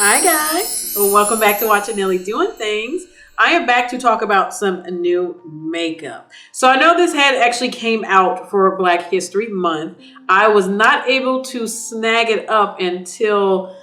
Hi guys, welcome back to watching Nelly Doing Things. I am back to talk about some new makeup. So I know this had actually came out for Black History Month. I was not able to snag it up until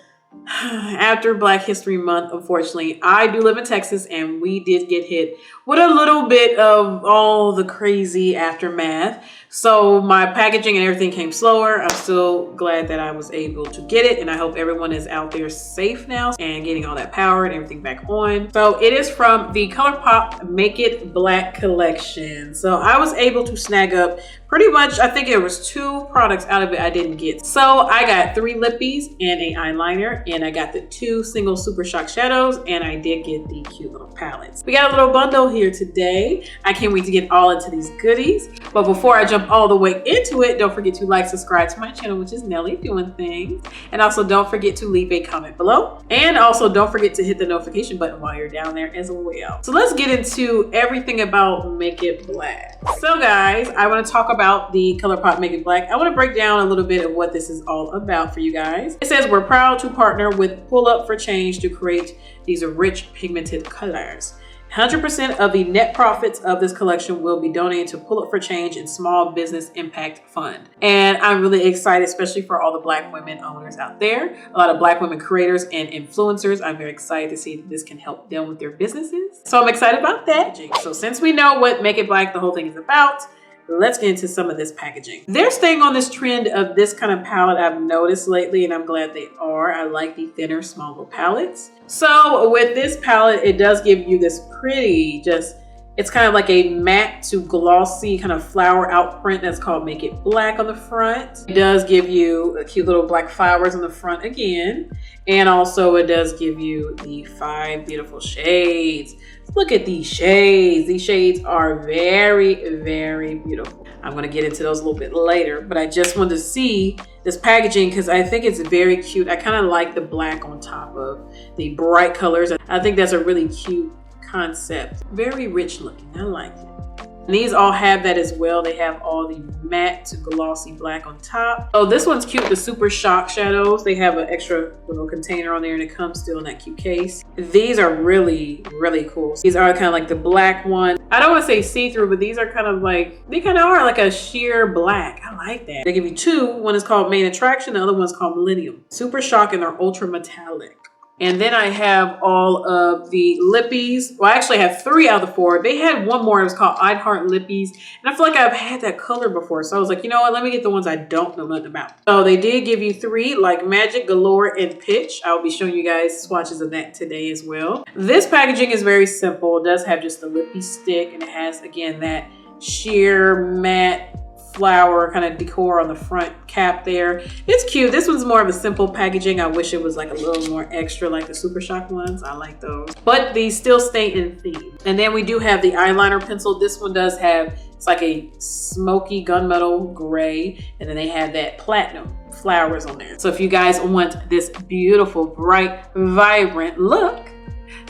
after Black History Month, unfortunately. I do live in Texas and we did get hit with a little bit of all the crazy aftermath. So my packaging and everything came slower. I'm still glad that I was able to get it, and I hope everyone is out there safe now and getting all that power and everything back on. So it is from the ColourPop Make It Black collection. So I was able to snag up pretty much, I think it was 2 products out of it I didn't get. So I got 3 lippies and an eyeliner, and I got the 2 single Super Shock shadows, and I did get the cute little palettes. We got a little bundle here today. I can't wait to get all into these goodies. But before I jump all the way into it, don't forget to like, subscribe to my channel, which is Nelly Doing Things. And also don't forget to leave a comment below. And also don't forget to hit the notification button while you're down there as well. So let's get into everything about Make It Black. So guys, I want to talk about the ColourPop Make It Black. I want to break down a little bit of what this is all about for you guys. It says we're proud to partner with Pull Up for Change to create these rich pigmented colors. 100% of the net profits of this collection will be donated to Pull Up for Change and Small Business Impact Fund. And I'm really excited, especially for all the Black women owners out there, a lot of Black women creators and influencers. I'm very excited to see that this can help them with their businesses. So I'm excited about that. So since we know what Make It Black, the whole thing is about, let's get into some of this packaging. They're staying on this trend of this kind of palette I've noticed lately, and I'm glad they are. I like the thinner, smaller palettes. So with this palette, it does give you this pretty, it's kind of like a matte to glossy kind of flower out print that's called Make It Black on the front. It does give you cute little black flowers on the front again. And also it does give you the 5 beautiful shades. Look at these shades. These shades are very, very beautiful. I'm going to get into those a little bit later, but I just wanted to see this packaging because I think it's very cute. I kind of like the black on top of the bright colors. I think that's a really cute concept. Very rich looking. I like it. And these all have that as well. They have all the matte to glossy black on top. Oh, this one's cute, the Super Shock shadows. They have an extra little container on there and it comes still in that cute case. These are really, really cool. These are kind of like the black one. I don't want to say see-through, but these are kind of like, they kind of are like a sheer black. I like that. They give you 2. One is called Main Attraction. The other one's called Millennium. Super Shock, and they're ultra metallic. And then I have all of the lippies. Well, I actually have 3 out of the 4. They had one more. It was called I Heart Lippies. And I feel like I've had that color before. So I was like, you know what? Let me get the ones I don't know nothing about. So they did give you 3, like Magic, Galore, and Pitch. I'll be showing you guys swatches of that today as well. This packaging is very simple. It does have just the lippy stick. And it has, again, that sheer matte flower kind of decor on the front cap there. It's cute. This one's more of a simple packaging. I wish it was like a little more extra like the Super Shock ones. I like those. But these still stay in theme. And then we do have the eyeliner pencil. This one does have, it's like a smoky gunmetal gray. And then they have that platinum flowers on there. So if you guys want this beautiful, bright, vibrant look,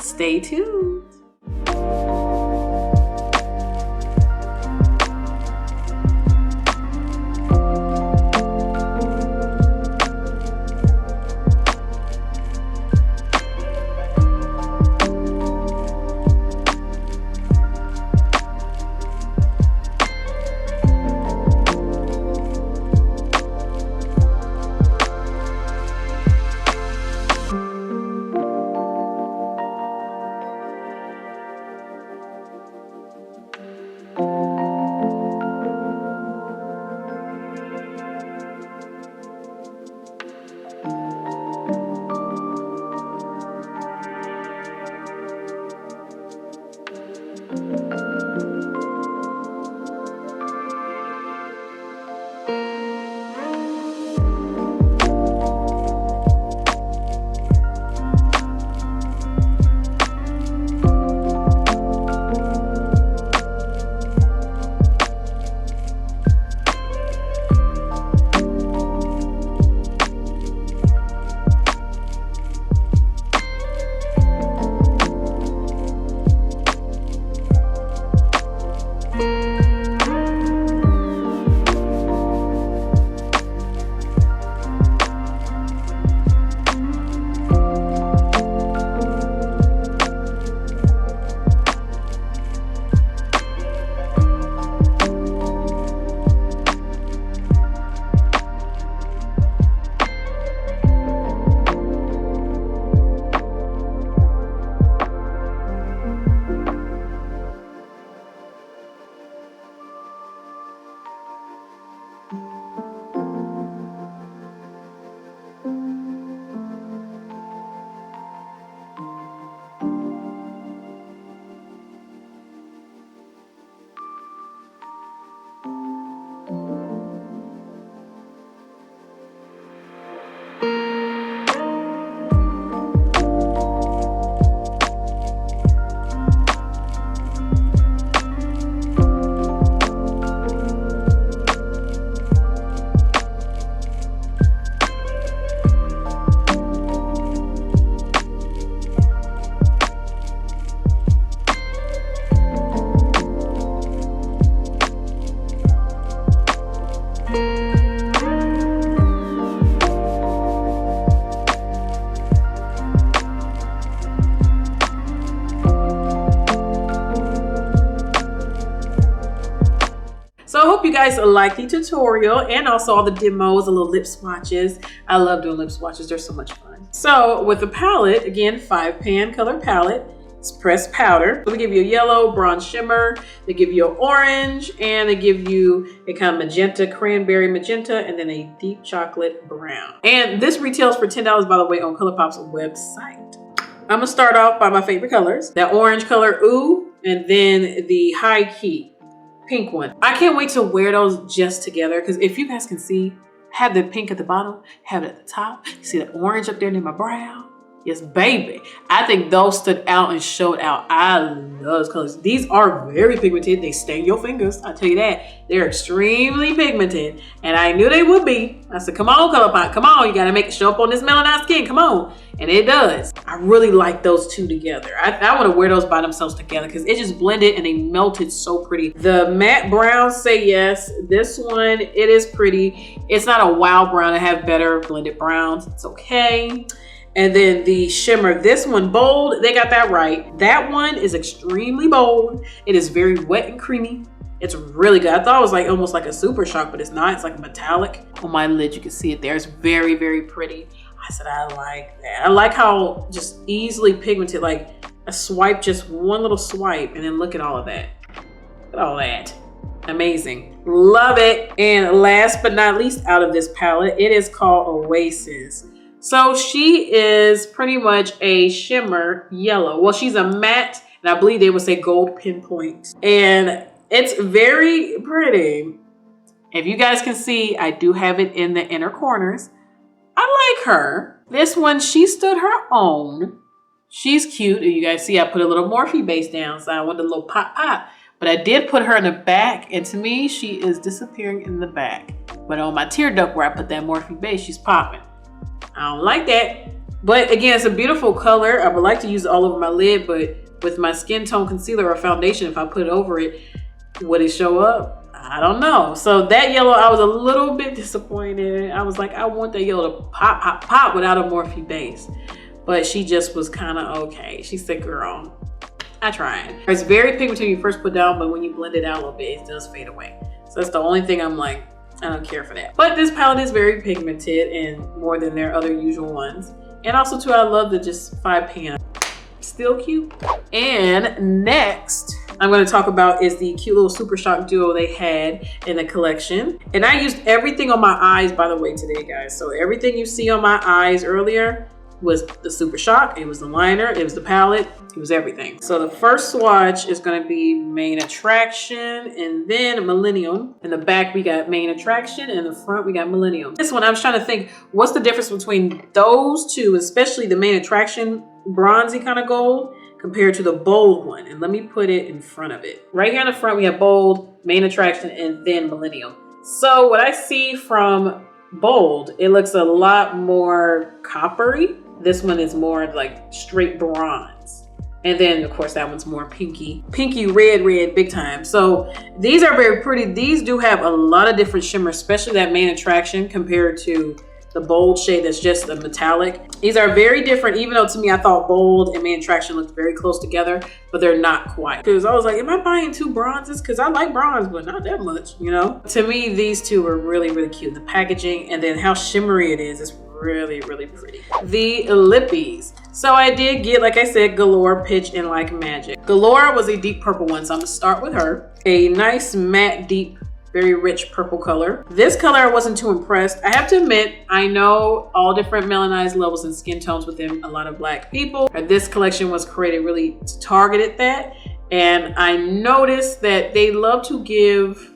stay tuned. guys like the tutorial and also all the demos, the little lip swatches. I love doing lip swatches, they're so much fun. So with the palette, again, 5-pan color palette, it's pressed powder. So they give you a yellow, bronze shimmer, they give you an orange, and they give you a kind of magenta, cranberry magenta, and then a deep chocolate brown. And this retails for $10, by the way, on ColourPop's website. I'm gonna start off by my favorite colors. That orange color, Ooh, and then the high key pink one. I can't wait to wear those just together, because if you guys can see, have the pink at the bottom, have it at the top. You see the orange up there near my brow. Yes, baby. I think those stood out and showed out. I love those colors. These are very pigmented. They stain your fingers. I tell you that. They're extremely pigmented. And I knew they would be. I said, come on, ColourPop. Come on. You got to make it show up on this melanized skin. Come on. And it does. I really like those two together. I want to wear those by themselves together because it just blended and they melted so pretty. The matte browns say yes. This one, it is pretty. It's not a wow brown. I have better blended browns. It's okay. And then the shimmer, this one bold, they got that right. That one is extremely bold. It is very wet and creamy. It's really good. I thought it was like almost like a super shock, but it's not. It's like a metallic. On my lid, you can see it there. It's very, very pretty. I said, I like that. I like how just easily pigmented, like a swipe, just one little swipe, and then look at all of that. Look at all that. Amazing. Love it. And last but not least out of this palette, it is called Oasis. So she is pretty much a shimmer yellow. Well, she's a matte, and I believe they would say gold pinpoint. And it's very pretty. If you guys can see, I do have it in the inner corners. I like her. This one, she stood her own. She's cute. You guys see, I put a little Morphe base down, so I wanted a little pop pop. But I did put her in the back, and to me, she is disappearing in the back. But on my tear duct where I put that Morphe base, she's popping. I don't like that. But again, it's a beautiful color. I would like to use it all over my lid, but with my skin tone concealer or foundation, if I put it over it, would it show up? I don't know. So that yellow, I was a little bit disappointed. I was like, I want that yellow to pop, pop, pop without a Morphe base. But she just was kind of okay. She said, girl, I tried. It's very pigmented when you first put down, but when you blend it out a little bit, it does fade away. So that's the only thing I'm like, I don't care for that. But this palette is very pigmented and more than their other usual ones. And also too, I love the just 5-pan. Still cute. And next, I'm going to talk about is the cute little Super Shock duo they had in the collection. And I used everything on my eyes, by the way, today, guys. So everything you see on my eyes earlier was the Super Shock. It was the liner. It was the palette. It was everything. So the first swatch is going to be Main Attraction and then Millennium. In the back, we got Main Attraction, and in the front, we got Millennium. This one, I was trying to think, what's the difference between those two, especially the Main Attraction bronzy kind of gold compared to the bold one. And let me put it in front of it. Right here in the front, we have bold, Main Attraction, and then Millennium. So what I see from bold, it looks a lot more coppery. This one is more like straight bronze. And then of course that one's more pinky red big time. So these are very pretty. These do have a lot of different shimmers, especially that Main Attraction compared to the bold shade that's just a metallic. These are very different, even though to me I thought bold and Main Attraction looked very close together, but they're not quite. Because I was like, am I buying two bronzes? Because I like bronze, but not that much, you know? To me, these two are really, really cute. The packaging and then how shimmery it is really, really pretty. The Lippies. So I did get, like I said, Galore Pitch and Like Magic. Galore was a deep purple one, so I'm gonna start with her. A nice matte, deep, very rich purple color. This color I wasn't too impressed. I have to admit, I know all different melanized levels and skin tones within a lot of Black people. This collection was created really to target at that. And I noticed that they love to give,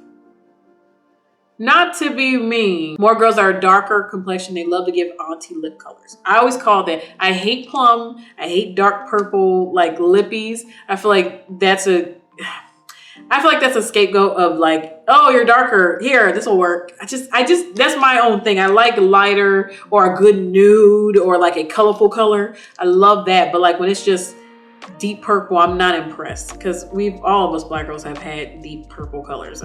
not to be mean, more girls are a darker complexion, they love to give auntie lip colors. I always call that, I hate plum, I hate dark purple, like lippies. I feel like that's a scapegoat of like, oh, you're darker, here, this will work. I just, that's my own thing. I like lighter or a good nude or like a colorful color. I love that, but like when it's just deep purple, I'm not impressed because all of us Black girls have had deep purple colors.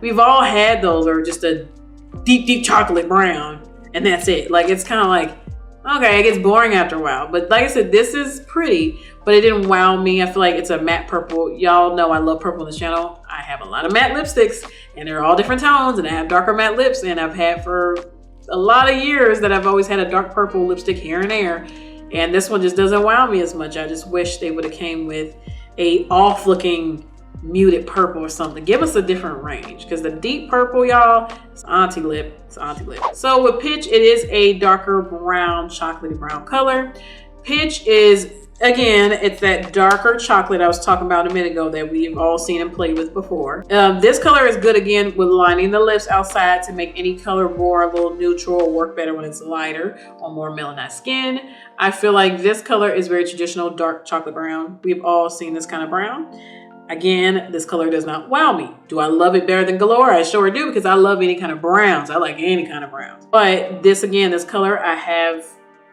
We've all had those, or just a deep chocolate brown, and that's it. Like, it's kind of like, Okay, it gets boring after a while. But like I said, this is pretty, but it didn't wow me. I feel like it's a matte purple. Y'all know I love purple on the channel. I have a lot of matte lipsticks and they're all different tones, and I have darker matte lips, and I've had for a lot of years that I've always had a dark purple lipstick here and there. And this one just doesn't wow me as much. I just wish they would have came with a off looking muted purple or something. Give us a different range, because the deep purple, y'all, it's auntie lip. It's auntie lip. So with Pitch, it is a darker brown, chocolatey brown color. Pitch is, again, it's that darker chocolate I was talking about a minute ago that we've all seen and played with before. This color is good, again, with lining the lips outside to make any color more a little neutral, work better when it's lighter on more melanized skin. I feel like this color is very traditional, dark chocolate brown. We've all seen this kind of brown. Again, this color does not wow me. Do I love it better than Galore? I sure do, because I love any kind of browns. I like any kind of browns. But this, again, this color, I have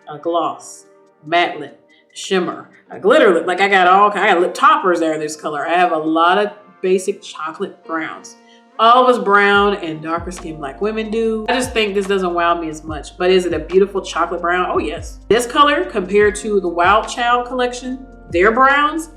a gloss, matte lip, shimmer, a glitter lip. Like I got lip toppers there. This color. I have a lot of basic chocolate browns. All of us brown and darker skinned black women do. I just think this doesn't wow me as much. But is it a beautiful chocolate brown? Oh yes. This color compared to the Wild Child collection, their browns,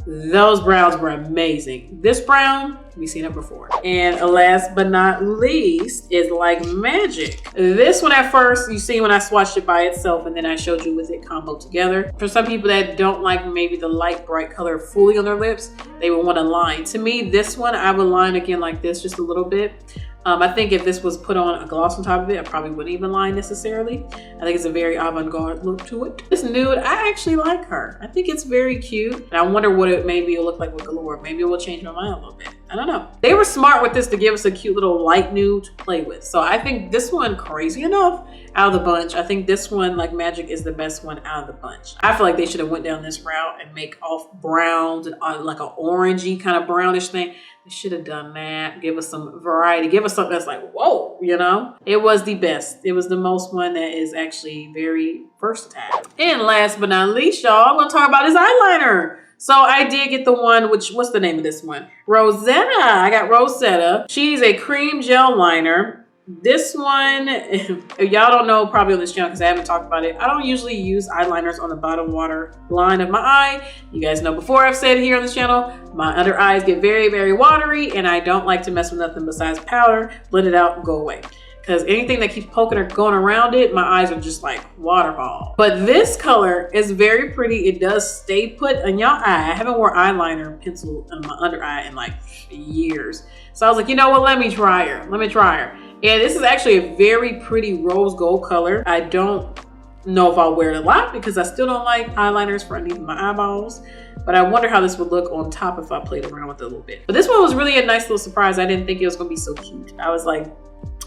those browns were amazing. This brown, we've seen it before. And last but not least is Like Magic. This one at first, you see when I swatched it by itself, and then I showed you with it combo together. For some people that don't like maybe the light bright color fully on their lips, they would want to line. To me, this one, I would line again like this, just a little bit. I think if this was put on a gloss on top of it, I probably wouldn't even line necessarily. I think it's a very avant-garde look to it. This nude, I actually like her. I think it's very cute. And I wonder what it maybe will look like with Galore. Maybe it will change my mind a little bit. I don't know. They were smart with this to give us a cute little light nude to play with. So I think this one, crazy enough, out of the bunch, I think this one, Like Magic, is the best one out of the bunch. I feel like they should have went down this route and make off browns and like an orangey kind of brownish thing. They should have done that. Give us some variety. Give us something that's like, whoa, you know? It was the best. It was the most one that is actually very versatile. And last but not least, y'all, I'm gonna talk about this eyeliner. So I did get the one, what's the name of this one? Rosette. I got Rosette. She's a cream gel liner. This one, if y'all don't know, probably on this channel because I haven't talked about it, I don't usually use eyeliners on the bottom water line of my eye. You guys know before I've said here on this channel, my under eyes get very, very watery, and I don't like to mess with nothing besides powder. Blend it out and go away. Because anything that keeps poking or going around it, my eyes are just like waterfall. But this color is very pretty. It does stay put on your eye. I haven't worn eyeliner pencil on my under eye in like years. So I was like, you know what? Let me try her. Let me try her. And this is actually a very pretty rose gold color. I don't know if I'll wear it a lot because I still don't like eyeliners for underneath my eyeballs. But I wonder how this would look on top if I played around with it a little bit. But this one was really a nice little surprise. I didn't think it was going to be so cute. I was like,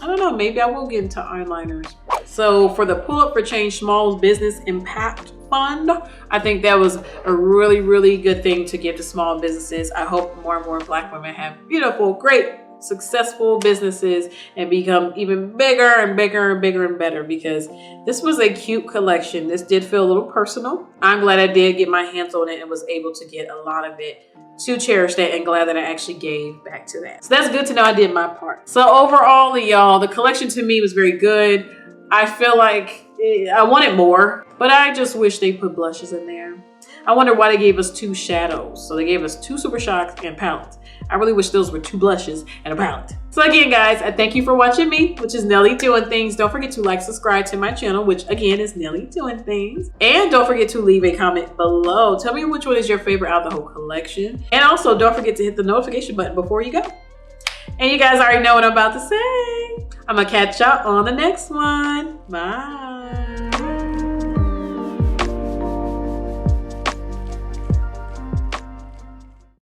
I don't know, maybe I will get into eyeliners. So for the Pull Up for Change Small Business Impact Fund, I think that was a really, really good thing to give to small businesses. I hope more and more Black women have beautiful, great, successful businesses and become even bigger and bigger and bigger and better, because this was a cute collection. This did feel a little personal. I'm glad I did get my hands on it and was able to get a lot of it to cherish that, and glad that I actually gave back to that. So that's good to know I did my part. So overall, y'all, the collection to me was very good. I feel like I wanted more, but I just wish they put blushes in there. I wonder why they gave us 2 shadows. So they gave us 2 Super Shocks and palettes. I really wish those were 2 blushes and a palette. So again, guys, I thank you for watching me, which is Nelly Doing Things. Don't forget to like, subscribe to my channel, which again is Nelly Doing Things. And don't forget to leave a comment below. Tell me which one is your favorite out of the whole collection. And also don't forget to hit the notification button before you go. And you guys already know what I'm about to say. I'm gonna catch y'all on the next one. Bye.